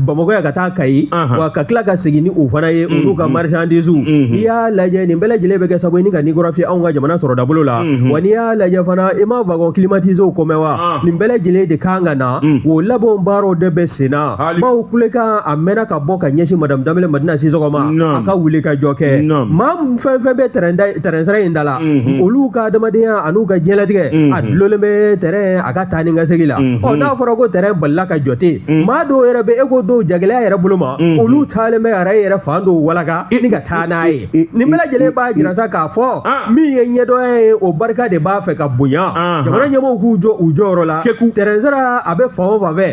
S2: Bamako ya kata kai wa kakla ka sigini u fana ye ulu ka marchandise ya laje ni bela jile be ka sabo ni ga ni gorafi an ga jamana soro da bolola wani ya laje fana ima wagon climatisé ko mewa ni bela jile de kanga na wo labo mbaro de besina ma ukuleka amena ka boka nyeshi madam damele madina si zoko ma aka wule ka joke ma fe be terensra indala olu ka adamaden anu ka jelatige adlole be terrain aga tani nga segila o na foro ko terrain balla ka jote ma do yere be ego do jagala yere buluma olu tale me ara yere fando walaga ni ga tanaye ni mela jele ba jira sa ka fo mi yenye do o barka de ba fe ka bunya jamana nyamo hujo ujoro la terrain zara abe fo ba be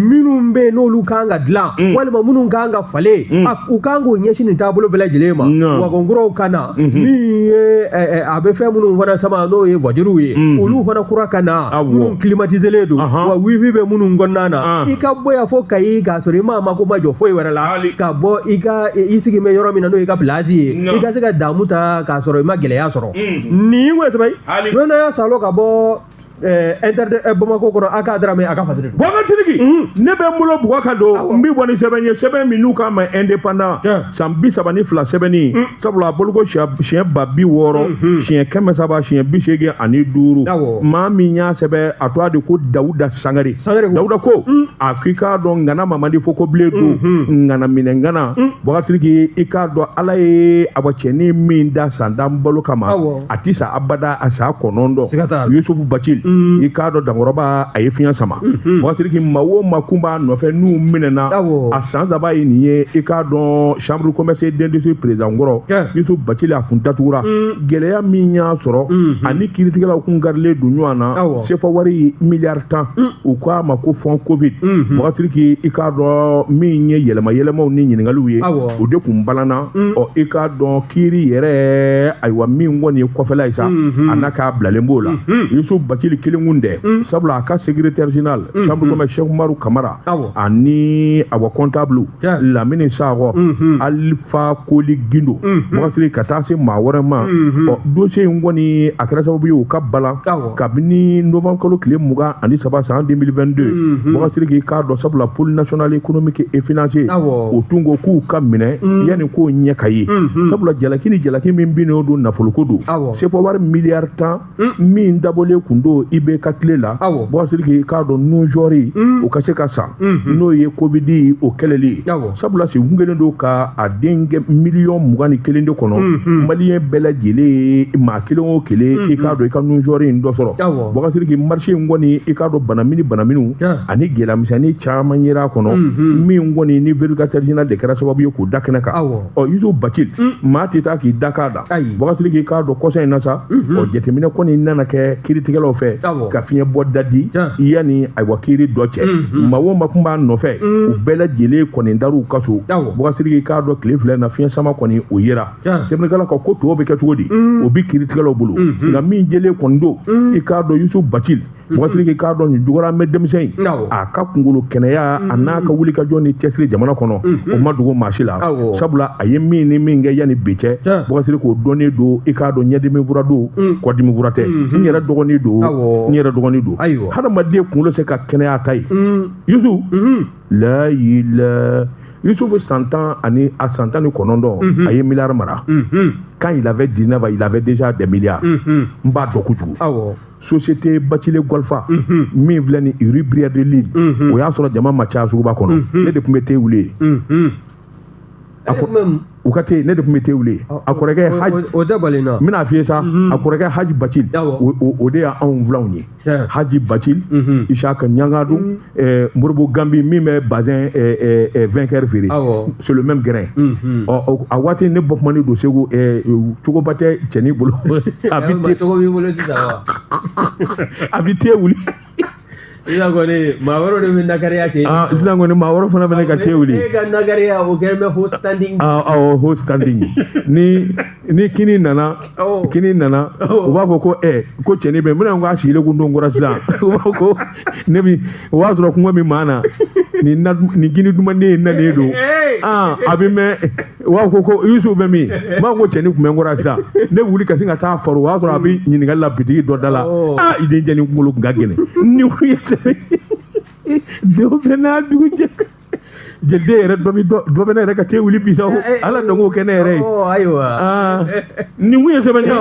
S2: minum be no lu kanga dla wal ma munun kanga fale u kango nyeshi ni tabulo bela jele ma wa gongoro kana mi abe fe munun fana sama no ye voiture ye olu fana kura kana munun climatiser le do wa wifi be munun gonnana ika boya fo kai ga sori mama ko majo fo wera la ka bo ika isigi me yoro mina no ika place ye ika sega damuta ka soro ma gele ya soro ni we sabai no na salo ka bo enter Bamako ko aka drame aka fadri
S1: bonga tiligi ne be mulo buka do mbi boni seben minuka ma indépendant sambi sabani fla sebeni sabula bolgo chien babi woro chien keme saba chien bishege ani duru ma minya sebe atwa de ko Dauda Sangare Dauda ko akika do ngana mamadi foko bledo ngana minengana boga tiligi ika do alaye abacheni minda sandam bolo kama atisa abada asa konondo Yusuf Bachil ika do dangoroba ayefian sama wasiriki mawo makumba no fe nu minena asanza ba yiniye ika do chambre commerce d'industrie président ngoro Yusuf Bachil afuntatura geleya minya soro ani kiritikala kungarle dunyana sefa wari milliard tan u kwa mako fond covid wasiriki ika do minye yelema ni nyingalu ye o de kumbalana o ika do kiri yere aywa min woni kofela isa anaka blalembola Yusuf Bachil kilingunde sabla ka secrétaire général chambre comme Cheikh Umaru Kamara ani awa comptable la mine sago Alpha Koli Gindo wasiri katase mawarama dossier ngoni akara sababu yo kabala kabini novembre kile muga ani saba sa 2022 wasiri ki cadre sabla pôle national économique et financier otungo ku kamine yani ko nyakayi sabla jalaki min bino do nafuluko do c'est pour avoir milliard temps min dabole kundo ibe ka tile la bɔgasiri k'i k'a dɔn nunjɔri o ka se ka san n'o ye covid o kɛlɛli sabula si kun kelen don ka a den kɛ 21,000,000 de kɔnɔ maliyɛn bɛɛ lajɛlen maa kelen o kelen i k'a dɔn i ka nunjɔri in dɔ sɔrɔ bɔgasiri k'i marché in kɔni i k'a dɔn banamini ani gɛlɛyamisɛnnin caman yera a kɔnɔ min kɔni ni vérificateur général de kɛra sababu ye k'o da kɛnɛ kan Youssouf Bathily maa tɛ taa k'i da k'a da bɔgasiri k'i k'a dɔn kɔsɔn in na sa jateminɛ kɔni nana kɛ kiiritigɛlaw fɛ ka fiɲɛ bɔ dadi yanni ayiwa kiiri dɔ cɛ maa o maa kun b'a nɔfɛ u bɛɛ lajɛlen kɔni dar'u ka so bɔgasiri k'i k'a dɔn tile fila in na fiɲɛ sama kɔni o yera sɛbɛnnikɛla ka ko tɔw bɛ kɛ cogo di o bi kiiritigɛlaw bolo nka min jɛlen kɔni don i k'a dɔn Youssouf Bathily bɔgasiri k'i k'a dɔn nin juguyara mɛ denmisɛn in a ka kunkolo kɛnɛya a n'a ka wulikajɔ ni cɛsiri jamana kɔnɔ o ma dogo maa si la sabula a ye min ni min kɛ yanni bi cɛ bɔgasiri k'o dɔnnen don i k'a dɔn ɲɛdimi fura don kɔdimi fura tɛ n yɛrɛ dɔgɔnin don hadamaden kunkolo se ka kɛnɛya ta ye Youssouf Youssouf san 19 a ye miliyari mara quand il avait 19 ans il avait déjà des milliards n b'a dɔn kojugu société Bathily Golfa min filɛ ni rue Brière de Lille o y'a sɔrɔ jama ma caya suguba kɔnɔ ne de tun bɛ te wuli u ka te ne de tun bɛ te wuli a kɔrɔkɛ n bɛna f'i ye sa a kɔrɔkɛ Haji Bathily o de y'anw filanw ye Haji Bathily Isaka Ɲangadu Moribo Gambi min bɛ bazin vainqueur feere c'est le même grain a waati ne bɔkumani don Segu cogoba tɛ cɛnin bolo a bɛ te wuli sisan kɔni maa wɛrɛw de bɛ nakariya kɛ sisan kɔni maa wɛrɛw fana bɛ ka te wuli e ka nakariya o kɛlen bɛ host standing host standing ni kini nana u b'a fɔ ko ko cɛnin bɛ n bɛna n ko a sigilen kun don kɔrɔ sisan u b'a fɔ ko ne bi o b'a sɔrɔ kɔngɔ min maa na nin gini dumanden in nalen don a bɛ mɛn u b'a fɔ ko Youssouf bɛ min n b'a fɔ ko cɛnin kun bɛ n kɔrɔ sisan ne wuli ka sin ka taa faro o b'a sɔrɔ a bɛ ɲininkali la bitigi dɔ da la i den cɛnin kunkolo kun ka gɛlɛn ni ko ye dɔw bɛ n'a dugu jɛ jɛden yɛrɛ dɔ bɛ ne yɛrɛ ka te wuli bi sa ala dɔn k'o kɛ ne yɛrɛ ye nin kun ye sɛbɛnni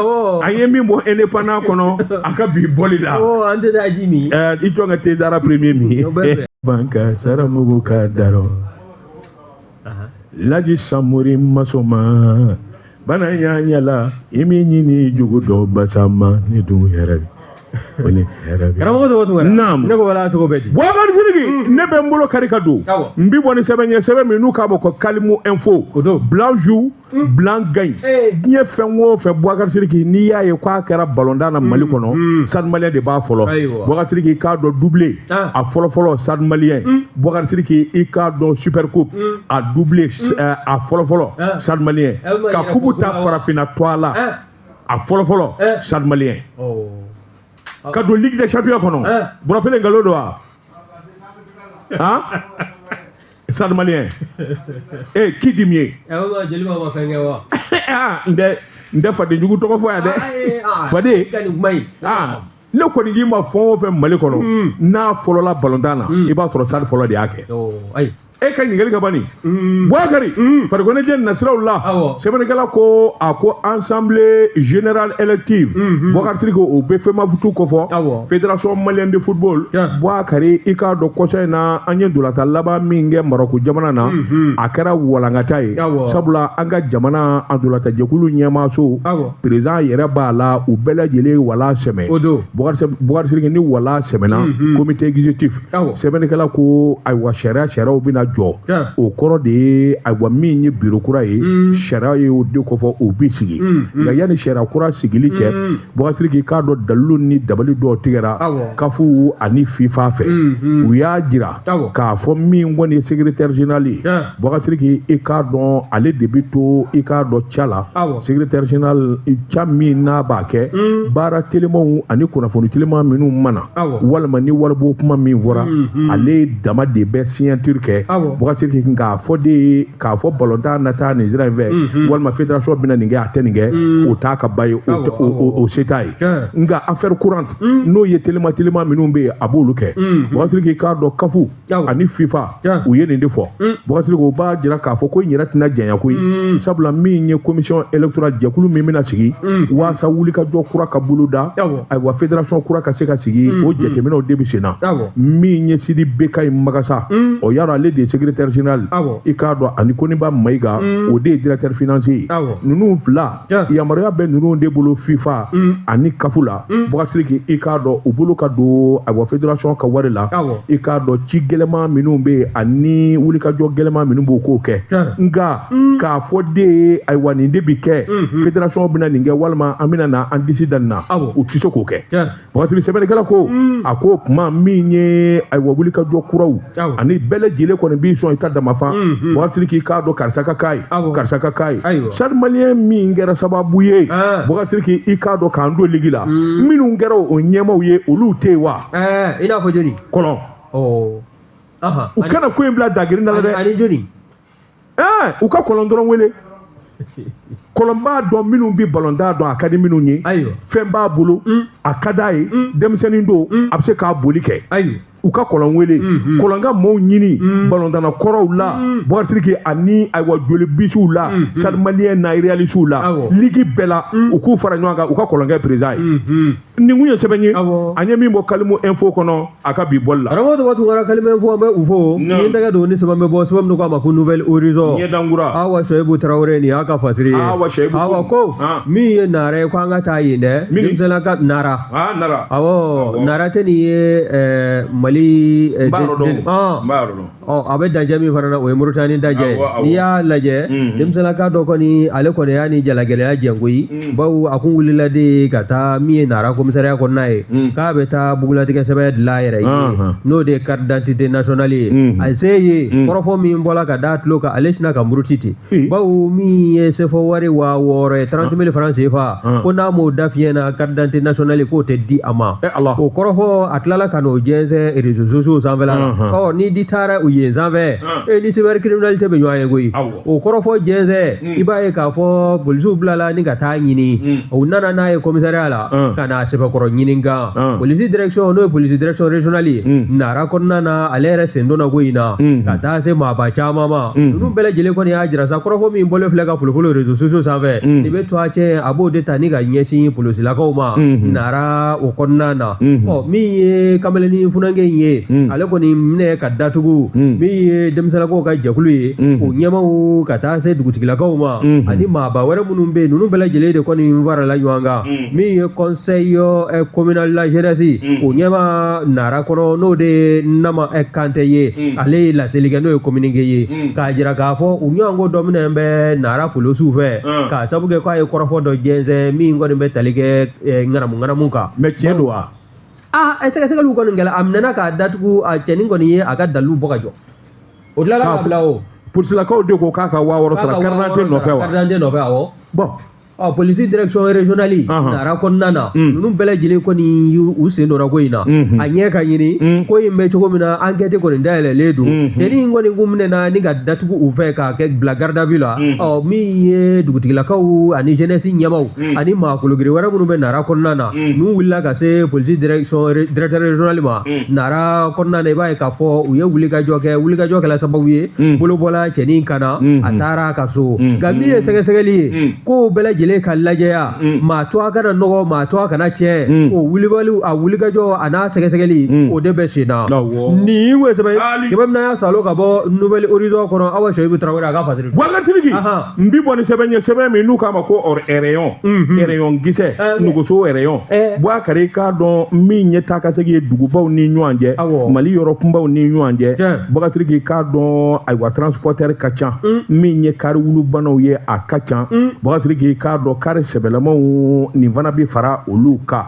S1: a ye min bɔ indépendant kɔnɔ a ka bi bɔli la an tɛ taa ji min i tɔ ka te zara premier min banka saramugu ka darɔ Laji Samori masoma bana ɲaɲala i mi ɲini jugu dɔ basa ma ne dun yɛrɛ karamɔgɔ tɔgɔ tɔgɔ naam ne ko wala cogo bɛ di Boubacar Sidiki ne bɛ n bolo kari ka don n bi bɔ ni sɛbɛn ye sɛbɛn min n'u k'a bɔ ko Kalimu info blanc joue blanc gagne diɲɛ fɛn o fɛn Boubacar Sidiki n'i y'a ye k'a kɛra ballon na Mali kɔnɔ Stade Malien de b'a fɔlɔ Boubacar Sidiki k'a dɔn doublé a fɔlɔfɔlɔ Stade Malien Boubacar Sidiki i k'a dɔn super coupe a doublé a fɔlɔfɔlɔ Stade Malien ka coupe ta farafinna to a la a fɔlɔfɔlɔ Stade Malien ka don Ligue des Champions kɔnɔ Burapele ngalon don wa Stade Malien qui dit mieux jeliba ma fɛn kɛ wa n tɛ faden jugu tɔgɔ fɔ yan dɛ faden ne kɔni k'i ma fɛn o fɛn Mali kɔnɔ n'a fɔlɔla ballontan na i b'a sɔrɔ Stade fɔlɔ de y'a kɛ e ka ɲininkali ka bani Boubacar farikoloɲɛnajɛ nasiraw la sɛbɛnnikɛla ko a ko assemblée générale élective Boubacar Sidiki o bɛ FEMAFOOT kofɔ fédération malienne de football Boubacar i k'a dɔn kɔsɔ in na an ye dolata laban min kɛ Marɔku jamana na a kɛra walankata ye sabula an ka jamana a dolata jɛkulu ɲɛmaaso président yɛrɛ b'a la u bɛɛ lajɛlen wala sɛmɛ Boubacar Sidiki ni wala sɛmɛna comité exécutif sɛbɛnnikɛla ko ayiwa sariyaw bɛna jɔ o kɔrɔ de ye ayiwa min ye bureau kura ye sariya ye o de kofɔ o bi sigi nka yanni sariya kura sigili cɛ Boubacar Sidiki k'a dɔn dalilu ni dabali dɔw tigɛra kafu ani FIFA fɛ u y'a jira k'a fɔ min kɔni ye secrétaire général ye Boubacar Sidiki i k'a dɔn ale de bi to i k'a dɔn ca la secrétaire général ca min n'a b'a kɛ baara telimanw ani kunnafoni teleman minnu mana walima ni waribɔ kuma min fɔra ale dama de bɛ signature kɛ Bokasiri k'a fɔ balontan nata nin sira in fɛ walima fédération bɛna nin kɛ a tɛ nin kɛ o t'a ka ba ye o se t'a ye nka affaire courante n'o ye telema minnu bɛ yen a b'olu kɛ Bokasiri k'a dɔn kafu ani FIFA u ye nin de fɔ Bokasiri o b'a jira k'a fɔ ko n yɛrɛ tɛna janya koyi sabula min ye commission électorale jɛkulu min bɛna sigi waasa wulikajɔ kura ka bolo da ayiwa fédération kura ka se ka sigi o jateminɛw de bɛ sen na min ye Sidi Bekayi Magasa o y'a dɔn ale de ye secrétaire général i k'a dɔn ani Koniba Mayiga o de ye directeur financier ninnu fila yamaruya bɛ ninnu de bolo FIFA ani kafu la Bokasiri i k'a dɔn u bolo ka don ayiwa fédération ka wari la i k'a dɔn ci gɛlɛman minnu bɛ yen ani wulikajɔ gɛlɛman minnu b'o k'o kɛ nka k'a fɔ de ye ayiwa nin de bi kɛ fédération bɛna nin kɛ walima an bɛna na an disi da nin na u tɛ se k'o kɛ Bokasiri sɛbɛnnikɛla ko a ko kuma min ye ayiwa wulikajɔ kuraw ani bɛɛ lajɛlen kɔni b'i sɔn i ta dama fan Bokasiri k'i k'a dɔn karisa ka k'a ye karisa ka k'a ye Chad malien min kɛra sababu ye Bokasiri k'i k'a dɔn k'an don ligi la minnu kɛra o ɲɛmaaw ye olu tɛ yen wa
S2: i n'a fɔ joli
S1: kɔlɔn u kana ko in bila dagirin na la dɛ
S2: ani joli
S1: u ka kɔlɔn dɔrɔn wele kɔlɔn b'a dɔn minnu bɛ balontan dɔn a ka di minnu ye fɛn b'a bolo a ka d'a ye denmisɛnnin don a bɛ se k'a boli kɛ u ka kɔlɔn wele kɔlɔn ka maaw ɲini balontanna kɔrɔw la Bokasiri ani ayiwa joli bisiw la Chad malien na réalistes la ligi bɛɛ la u k'u fara ɲɔgɔn kan u ka kɔlɔn kɛ président ye nin kun ye sɛbɛn ye an ye min bɔ Kalimu info kɔnɔ a ka bi bɔli la
S2: karamɔgɔ Daba Tunkara Kalimu info an bɛ u fo ni ye tɛgɛ don ni sɛbɛn bɛ bɔ sɛbɛn min k'a ma ko nouvelle horizon
S1: ɲɛdankura
S2: Awa Soyibu Tarawele nin y'a ka fasiri ye Awa ko min ye Nara ye ko an ka taa yen dɛ denmisɛnnin ka Nara Nara tɛ nin ye Mali a bɛ dajɛ min fana na o ye Mauritanie dajɛ n'i y'a lajɛ denmisɛnninka dɔ kɔni ale kɔni y'a ni jalagɛlɛya jɛn koyi bawo a kun wulila de ka taa min ye Nara commissariat kɔnɔna ye k'a bɛ taa bugulatigɛ sɛbɛn dilan a yɛrɛ ye n'o de ye carte d'identité nationale ye a se ye kɔrɔfɔ min bɔra ka da tulo kan ale sina ka muruti ten bawo min ye sefɔ wari 6,000 ye 30,000 francs CFA ko n'a m'o da fiɲɛ na carte d'identité nationale k'o tɛ di a ma o kɔrɔfɔ a tilala ka n'o jɛnsɛn réseaux sociaux sanfɛla la ni di taara u ye sanfɛ ni cybercriminalité bɛ ɲɔgɔn ye koyi o kɔrɔfɔ jɛnsɛn i b'a ye k'a fɔ polisiw bilala ni ka taa ɲini u nana n'a ye commissariat la ka na sɛbɛkɔrɔ ɲini kan police direction n'o ye police direction régionale ye Nara kɔnɔna na ale yɛrɛ sen donna ko in na ka taa se maaba caman ma ninnu bɛɛ lajɛlen kɔni y'a jira sa kɔrɔfɔ min bɔlen filɛ ka folofolo réseaux sociaux sanfɛ i bɛ to a cɛ a b'o de ta ni ka ɲɛsin polisilakaw ma Nara o kɔnɔna na min ye kameleni funankɛ in ye ale kɔni minɛ ka datugu min ye denmisɛnninkaw ka jɛkulu ye o ɲɛmaw ka taa se dugutigilakaw ma ani maaba wɛrɛ minnu bɛ yen ninnu bɛɛ lajɛlen de kɔni farala ɲɔgɔn kan min ye conseil communal la jeunesse o ɲɛma Nara kɔnɔ n'o de ye Nama Kante ye ale ye laselikɛ n'o ye communiqué ye k'a jira k'a fɔ u ɲɔgɔnko dɔ minɛ bɛ Nara polosiw fɛ k'a sabu kɛ k'a ye kɔrɔfɔ dɔ jɛnsɛn min kɔni bɛ tali kɛ ŋanamu kan
S1: mais tiɲɛ don wa
S2: sɛgɛsɛgɛliw kɔni kɛla a minɛna k'a datugu a cɛnin kɔni ye a ka dalilu bɔ ka jɔ o tilala k'a bila o
S1: polisilakaw de ko k'a ka 6,000 sara carte d'identité nɔfɛ wa
S2: carte d'identité nɔfɛ awɔ
S1: bon
S2: police direction régionale Nara kɔnɔna na ninnu bɛɛ lajɛlen kɔni u sen donna ko in na a ɲɛ ka ɲini ko in bɛ cogo min na enquête kɔni dayɛlɛlen don cɛnin in kɔni kun minɛna ni ka datugu u fɛ k'a kɛ bila garde à vue la min ye dugutigilakaw ani jeunesse ɲɛmaw ani maakologiri wɛrɛ minnu bɛ Nara kɔnɔna na n'u wulila ka se police direction directeur régional ma Nara kɔnɔna na i b'a ye k'a fɔ u ye wulikajɔ kɛla sababu ye bolo bɔla cɛnin kan na a taara a ka so nka min ye sɛgɛsɛgɛli ye ko bɛɛ lajɛlen ka lajɛya maa to a kana nɔgɔ maa to a kana tiɲɛ o wulibaliw a wulikajɔ a n'a sɛgɛsɛgɛli o de bɛ sen na nin ye sɛbɛn ye kɛmɛ bɛna y'a salo ka bɔ nouvelle horizon kɔnɔ Awa Soyibu Tarawele a ka fasiri
S1: Bokasiri n bi bɔ ni sɛbɛn ye sɛbɛn min n'u k'a ma ko rayon gisɛ nuguso rayon Bokari k'a dɔn min ye taa ka segin ye dugubaw ni ɲɔgɔn cɛ Mali yɔrɔ kunbaw ni ɲɔgɔn cɛ Bokasiri k'a dɔn ayiwa transporteur ka ca min ye kari wulubanaw ye a ka ca Bokasiri k'a dɔn kari sɛbɛlɛmaw nin fana bi fara olu kan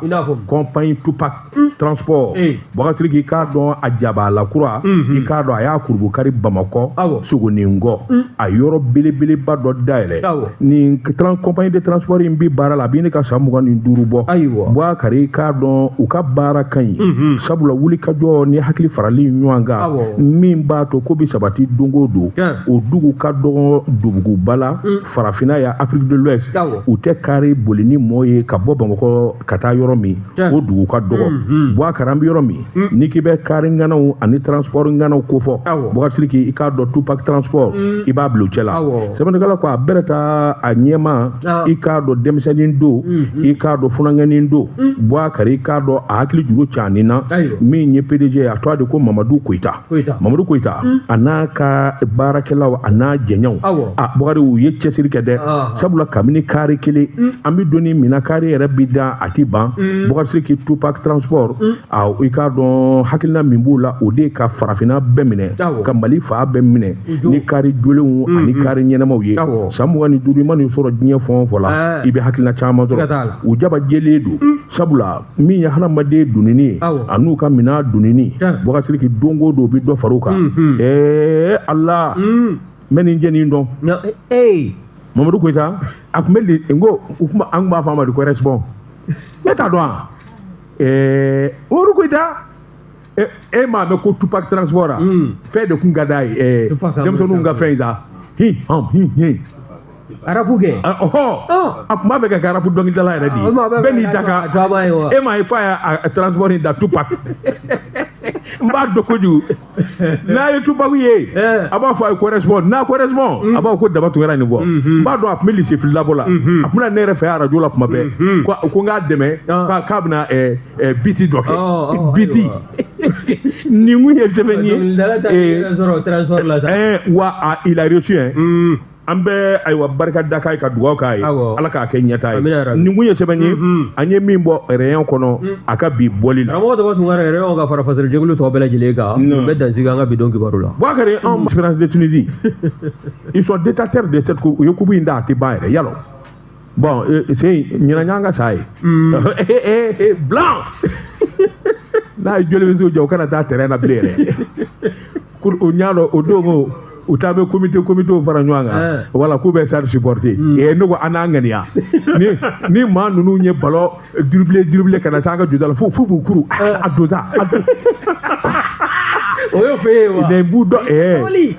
S1: compagnie Tupac transport Boubacar k'i k'a dɔn a jabala kura i k'a dɔn a y'a kurubu kari Bamakɔ Sogonikɔ a yɔrɔ belebeleba dɔ dayɛlɛ nin compagnie de transport in bi baara la a bi ne ka san 25 bɔ Boubacar i k'a dɔn u ka baara ka ɲi sabula wuli ka jɔ ni hakili farali ɲɔgɔn kan min b'a to ko bi sabati don o don o dugu ka dɔgɔ duguba la farafina ya Afrique de l'Ouest u tɛ kari boli ni mɔɔ ye ka bɔ Bamakɔ ka taa yɔrɔ min o dugu ka dɔgɔ Boubacar an bi yɔrɔ min ni k'i bɛ kari ŋanaw ani transport ŋanaw ko fɔ Boubacar i k'a dɔn Tupac transport i b'a bila o cɛ la sɛbɛnnikɛla ko a bɛrɛ taa a ɲɛma i k'a dɔn denmisɛnnin don i k'a dɔn funankɛnin don Boubacar i k'a dɔn a hakili juru caani na min ye PDG a tɔgɔ de ko Mamadou Koyita a n'a ka baarakɛlaw a n'a jɛɲɔgɔnw a Boubacar u ye cɛsiri kɛ dɛ sabula kabini kari kelen an bi donni mina kari yɛrɛ bi da a ti ban Boubacar k'i Tupac transport i k'a dɔn hakilina min b'u la o de ka farafina bɛɛ minɛ ka Mali fa bɛɛ minɛ ni kari jolenw ani kari ɲɛnamaw ye san 25 i ma nin sɔrɔ diɲɛ fɛn o fɛn la i bɛ hakilina caman sɔrɔ u jabajɛlen don sabula min ye hadamaden dunini ye a n'u ka mina dunini Boubacar k'i don o don u bi dɔ fara u kan Allah n bɛ nin jɛ nin dɔn Mamadou Koyita a tun bɛ n ko an tun b'a fɔ a ma de correspond e t'a dɔn wa Mamadou Koyita e m'a mɛn ko Tupac transport fɛn de tun ka d'a ye denmisɛnninw ka fɛn in sa arabu kɛ a tun b'a fɛ ka kɛ arabu dɔnkilidala yɛrɛ de ye bɛɛ n'i da kan e m'a ye f'a y'a transport in da Tupac n b'a dɔn kojugu n'a ye Tupac ye a b'a fɔ a ye correspond n'a correspond a b'a fɔ ko daba tun kɛra nin fɔ n b'a dɔn a tun bɛ lycée fililabɔ la a tun bɛ na ne yɛrɛ fɛ arajo la tuma bɛɛ ko n k'a dɛmɛ k'a bɛna biti dɔ kɛ biti nin kun ye sɛbɛn ye wa il a reçu an bɛ ayiwa barika da k'a ye ka dugawu k'a ye ala k'a kɛ ɲɛtaa ye nin kun ye sɛbɛn ye an ye min bɔ réunion kɔnɔ a ka bi bɔli la
S2: karamɔgɔ tɔgɔ tun ka réunion ka fara fasalijɛkulu tɔw bɛɛ lajɛlen kan n bɛ dansigi an ka bidon kibaru la
S1: Boubacar anw Espérance de Tunisie ils sont détenteurs de cette coupe u ye coupe in da a tɛ ban yɛrɛ yalɔ bon c'est ɲinan y'an ka sa ye blanc n'a ye jolibisiw jɔ u kana taa terrain na bilen yɛrɛ o ɲa dɔn o don u taa bɛ comité fara ɲɔgɔn kan wala k'u bɛ sari supporter ne ko an n'a ŋaniya ni maa ninnu ye ballon dribbler ka na se an ka jota la fo b'u kuru a don sa
S2: o y'o fɛ yen wa
S1: ne b'u dɔn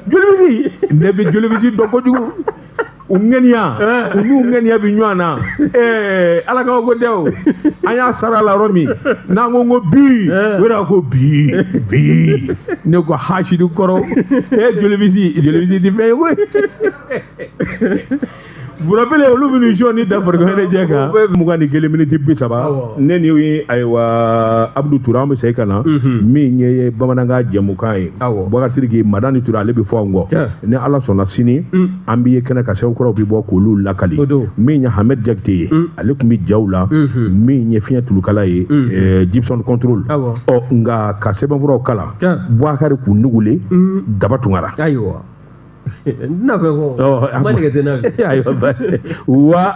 S1: jolibisi ne bɛ jolibisi dɔn kojugu u ŋaniya u n'u ŋaniya bi ɲɔgɔn na ala kama ko tɛ o an y'a sara la yɔrɔ min n'an ko bi o yɛrɛ ko bi ne ko hasidi kɔrɔ jolibisi ti fɛn ye koyi burapele olu minnu jɔ ni da farikolo ɲɛnajɛ kan 21 minutes 30 ne ni ye ayiwa Abdou Touré an bɛ segin ka na min ye bamanankan jɛmukan ye Boubacar Sidiki Madani Touré ale bɛ fɔ an kɔ ni ala sɔnna sini an bɛ ye kɛnɛ ka sɛbɛnkɔrɔw bɛ bɔ k'olu lakali min ye Ahmed Jakite ye ale tun bɛ jaw la min ye fiɲɛ tulukala ye Gibson Control nka ka sɛbɛnkɔrɔw kalan Boubacar k'u nugule daba tungara
S2: n'a fɛ ko ma nɛgɛ tɛ n'a fɛ
S1: wa